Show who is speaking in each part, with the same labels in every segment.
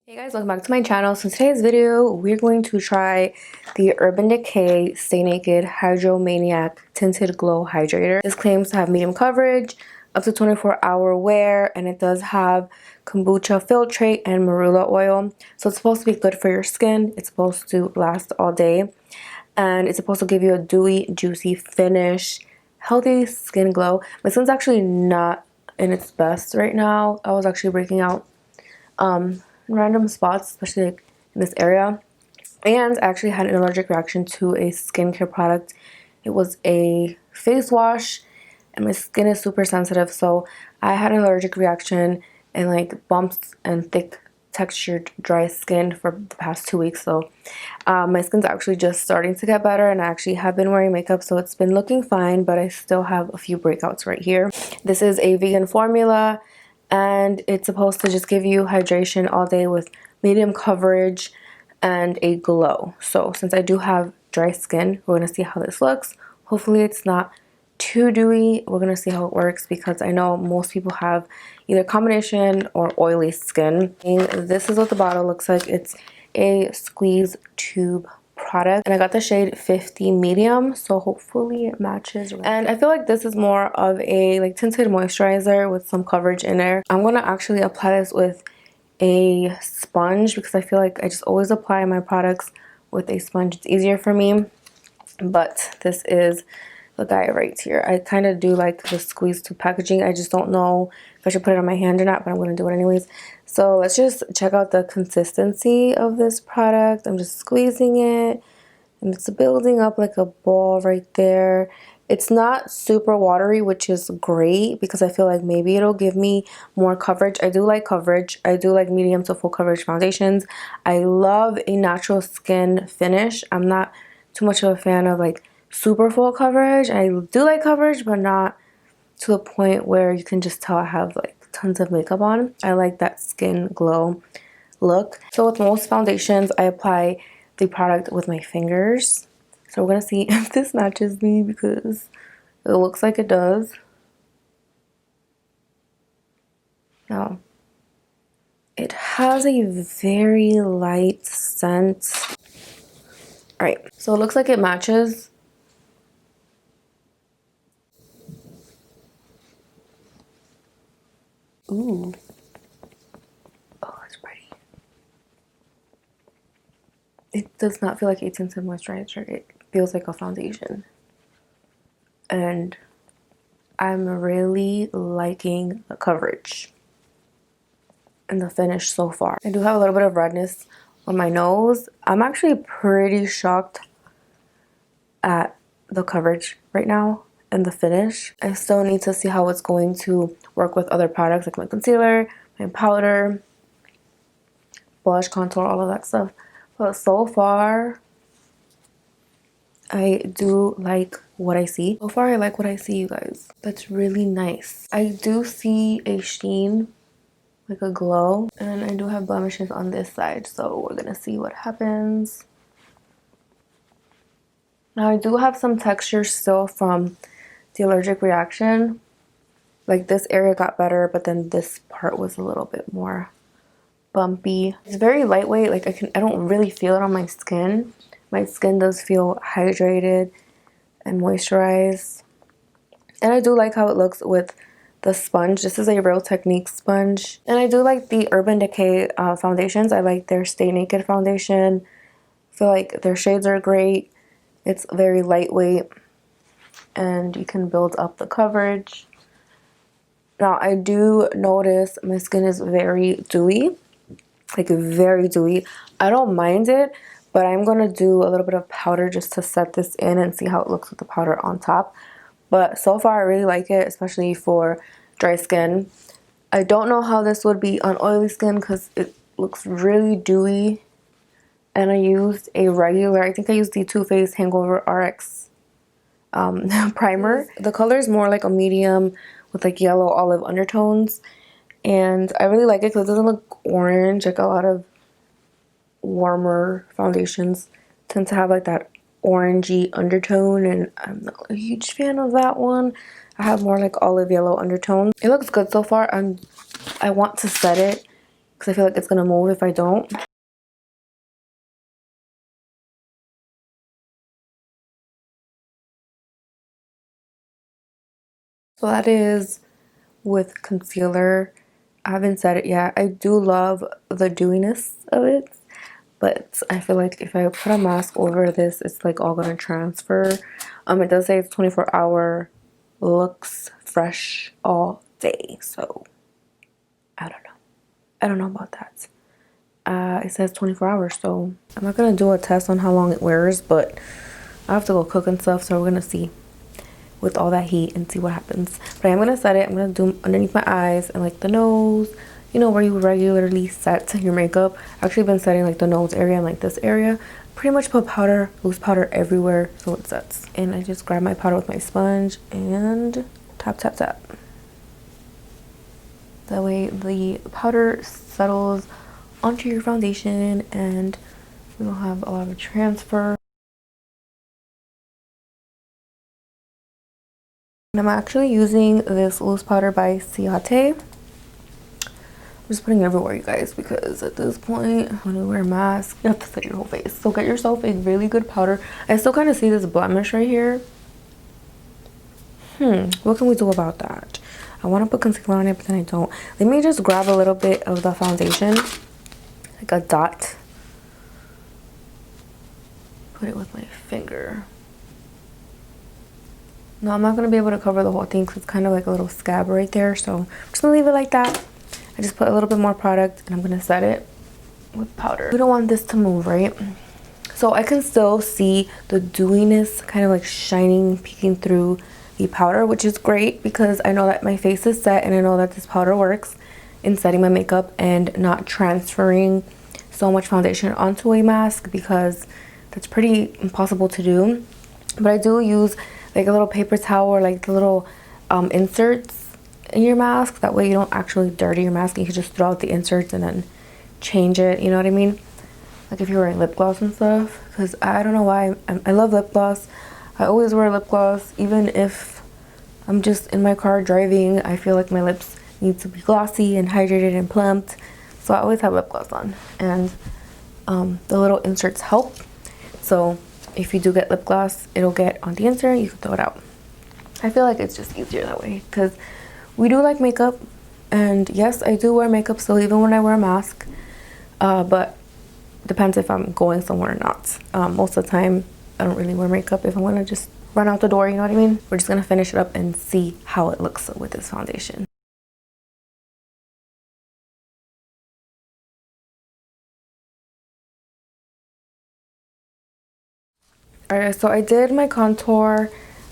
Speaker 1: Hey guys, welcome back to my channel. So in today's video, we're going to try the Urban Decay Stay Naked HydroManiac Tinted Glow Hydrator. This claims to have medium coverage, up to 24-hour wear, and it does have kombucha filtrate and marula oil. So it's supposed to be good for your skin. It's supposed to last all day, and it's supposed to give you a dewy, juicy finish, healthy skin glow. My skin's actually not in its best right now. I was actually breaking out random spots, especially like in this area, and I actually had an allergic reaction to a skincare product. It was a face wash, and my skin is super sensitive, so I had an allergic reaction and like bumps and thick textured dry skin for the past 2 weeks. So my skin's actually just starting to get better, and I actually have been wearing makeup, so it's been looking fine, but I still have a few breakouts right here. This is a vegan formula, and it's supposed to just give you hydration all day with medium coverage and a glow. So since I do have dry skin, we're going to see how this looks. Hopefully it's not too dewy. We're going to see how it works, because I know most people have either combination or oily skin. And this is what the bottle looks like. It's a squeeze tube product, and I got the shade 50 medium, so hopefully it matches. And I feel like this is more of a like tinted moisturizer with some coverage in there. I'm gonna actually apply this with a sponge, because I feel like I just always apply my products with a sponge. It's easier for me. But this is the guy right here. I kind of do like the squeeze tube packaging. I just don't know if I should put it on my hand or not, but I'm going to do it anyways. So let's just check out the consistency of this product. I'm just squeezing it, and it's building up like a ball right there. It's not super watery, which is great, because I feel like maybe it'll give me more coverage. I do like coverage. I do like medium to full coverage foundations. I love a natural skin finish. I'm not too much of a fan of like super full coverage. I do like coverage, but not to a point where you can just tell I have like tons of makeup on. I like that skin glow look. So with most foundations, I apply the product with my fingers. So we're gonna see if this matches me, because it looks like it does. Now, it has a very light scent. Alright, so it looks like it matches. Ooh. Oh, it's pretty. It does not feel like a tinted moisturizer. It feels like a foundation. And I'm really liking the coverage and the finish so far. I do have a little bit of redness on my nose. I'm actually pretty shocked at the coverage right now and the finish. I still need to see how it's going to work with other products like my concealer, my powder, blush, contour, all of that stuff. But so far, I do like what I see. So far, I like what I see, you guys. That's really nice. I do see a sheen, like a glow, and I do have blemishes on this side, so we're gonna see what happens. Now, I do have some texture still from the allergic reaction. Like this area got better, but then this part was a little bit more bumpy. It's very lightweight. Like I don't really feel it on my skin. My skin does feel hydrated and moisturized. And I do like how it looks with the sponge. This is a Real Technique sponge. And I do like the Urban Decay foundations. I like their Stay Naked foundation. I feel like their shades are great. It's very lightweight, and you can build up the coverage. Now, I do notice my skin is very dewy, like very dewy. I don't mind it, but I'm going to do a little bit of powder just to set this in and see how it looks with the powder on top. But so far, I really like it, especially for dry skin. I don't know how this would be on oily skin, because it looks really dewy. And I used a regular, I think I used the Too Faced Hangover RX primer. The color is more like a medium with like yellow olive undertones. And I really like it because it doesn't look orange. Like a lot of warmer foundations tend to have like that orangey undertone, and I'm not a huge fan of that one. I have more like olive yellow undertones. It looks good so far. I want to set it because I feel like it's gonna move if I don't. So that is with concealer. I haven't said it yet. I do love the dewiness of it, but I feel like if I put a mask over this, it's like all gonna transfer. It does say it's 24-hour, looks fresh all day, so I don't know. I don't know about that. It says 24 hours, so I'm not gonna do a test on how long it wears, but I have to go cook and stuff, so we're gonna see with all that heat and see what happens. But I'm gonna set it. I'm gonna do underneath my eyes and like the nose, you know, where you regularly set your makeup. I've actually been setting like the nose area and like this area. Pretty much put powder, loose powder everywhere so it sets. And I just grab my powder with my sponge and tap, tap, tap. That way the powder settles onto your foundation and we don't have a lot of transfer. I'm actually using this loose powder by Ciate. I'm just putting it everywhere, you guys, because at this point, when you wear a mask, you have to set your whole face. So get yourself a really good powder. I still kind of see this blemish right here. What can we do about that? I want to put concealer on it, but then I don't. Let me just grab a little bit of the foundation, like a dot. Put it with my finger. No, I'm not going to be able to cover the whole thing because it's kind of like a little scab right there. So I'm just going to leave it like that. I just put a little bit more product and I'm going to set it with powder. We don't want this to move, right? So I can still see the dewiness kind of like shining, peeking through the powder, which is great because I know that my face is set and I know that this powder works in setting my makeup and not transferring so much foundation onto a mask because that's pretty impossible to do. But I do use like a little paper towel or like the little inserts in your mask. That way you don't actually dirty your mask. You can just throw out the inserts and then change it. You know what I mean? Like if you're wearing lip gloss and stuff. Because I don't know why. I love lip gloss. I always wear lip gloss. Even if I'm just in my car driving, I feel like my lips need to be glossy and hydrated and plumped. So I always have lip gloss on. And the little inserts help. So if you do get lip gloss, it'll get on the insert, you can throw it out. I feel like it's just easier that way because we do like makeup, and yes, I do wear makeup still even when I wear a mask, but depends if I'm going somewhere or not. Most of the time I don't really wear makeup if I want to just run out the door, you know what I mean? We're just gonna finish it up and see how it looks with this foundation. Alright, so I did my contour,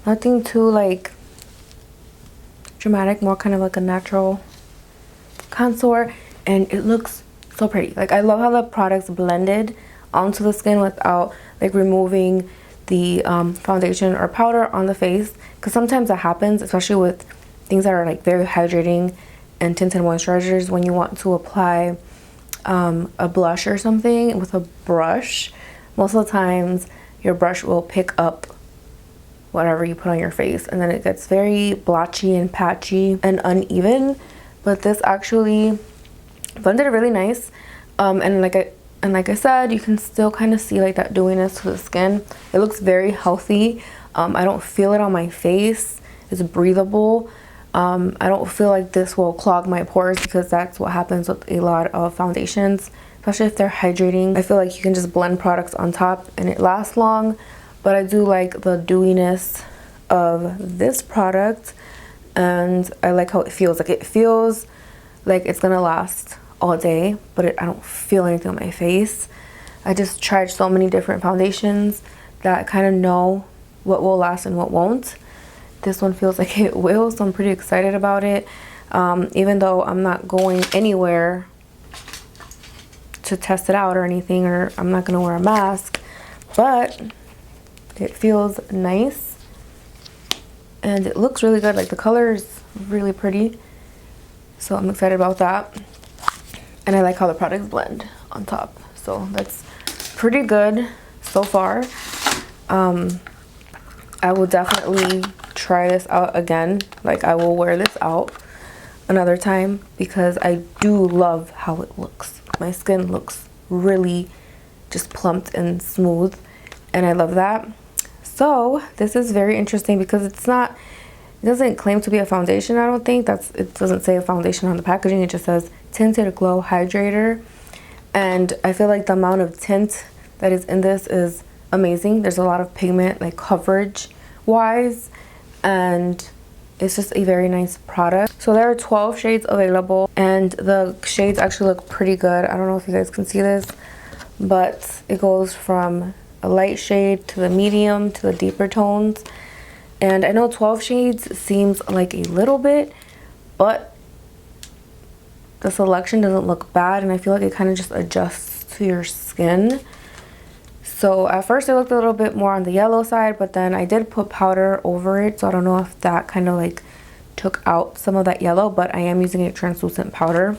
Speaker 1: nothing too like dramatic, more kind of like a natural contour, and it looks so pretty. Like I love how the products blended onto the skin without like removing the foundation or powder on the face, because sometimes that happens, especially with things that are like very hydrating and tinted moisturizers. When you want to apply a blush or something with a brush, most of the times your brush will pick up whatever you put on your face and then it gets very blotchy and patchy and uneven. But this actually blended really nice, and like I said, you can still kind of see like that dewiness to the skin. It looks very healthy. I don't feel it on my face. It's breathable. I don't feel like this will clog my pores because that's what happens with a lot of foundations, especially if they're hydrating. I feel like you can just blend products on top and it lasts long. But I do like the dewiness of this product, and I like how it feels. Like it feels like it's gonna last all day, but I don't feel anything on my face. I just tried so many different foundations that I kind of know what will last and what won't. This one feels like it will, so I'm pretty excited about it. Even though I'm not going anywhere to test it out or anything, or I'm not gonna wear a mask, but it feels nice and it looks really good. Like the color is really pretty, so I'm excited about that. And I like how the products blend on top, so that's pretty good so far. I will definitely try this out again. Like I will wear this out another time because I do love how it looks. My skin looks really just plumped and smooth, and I love that. So this is very interesting because it doesn't claim to be a foundation. I don't think it doesn't say a foundation on the packaging. It just says Tinted Glow Hydrator, and I feel like the amount of tint that is in this is amazing. There's a lot of pigment, like coverage wise, and it's just a very nice product. So there are 12 shades available, and the shades actually look pretty good. I don't know if you guys can see this, but it goes from a light shade to the medium to the deeper tones. And I know 12 shades seems like a little bit, but the selection doesn't look bad, and I feel like it kind of just adjusts to your skin. So at first it looked a little bit more on the yellow side, but then I did put powder over it, so I don't know if that kind of like took out some of that yellow, but I am using a translucent powder.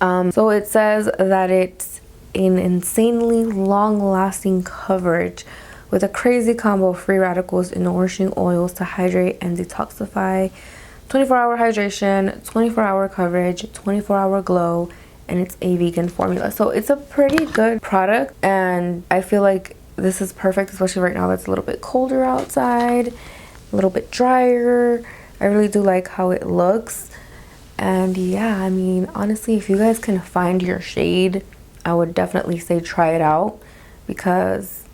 Speaker 1: So it says that it's an insanely long-lasting coverage with a crazy combo of free radicals and nourishing oils to hydrate and detoxify. 24-hour hydration, 24-hour coverage, 24-hour glow, and it's a vegan formula. So it's a pretty good product, and I feel like this is perfect, especially right now that's a little bit colder outside, a little bit drier. I really do like how it looks. And yeah, I mean, honestly, if you guys can find your shade, I would definitely say try it out, because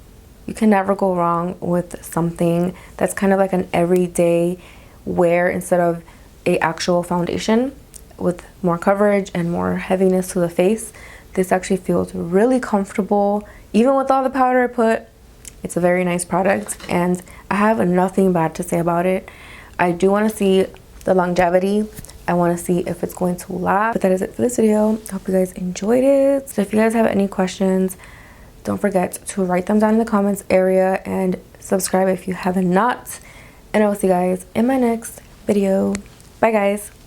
Speaker 1: you can never go wrong with something that's kind of like an everyday wear instead of a actual foundation with more coverage and more heaviness to the face. This actually feels really comfortable. Even with all the powder I put, it's a very nice product, and I have nothing bad to say about it. I do want to see the longevity. I want to see if it's going to last. But that is it for this video. I hope you guys enjoyed it. So if you guys have any questions, don't forget to write them down in the comments area, and subscribe if you haven't. And I will see you guys in my next video. Bye guys.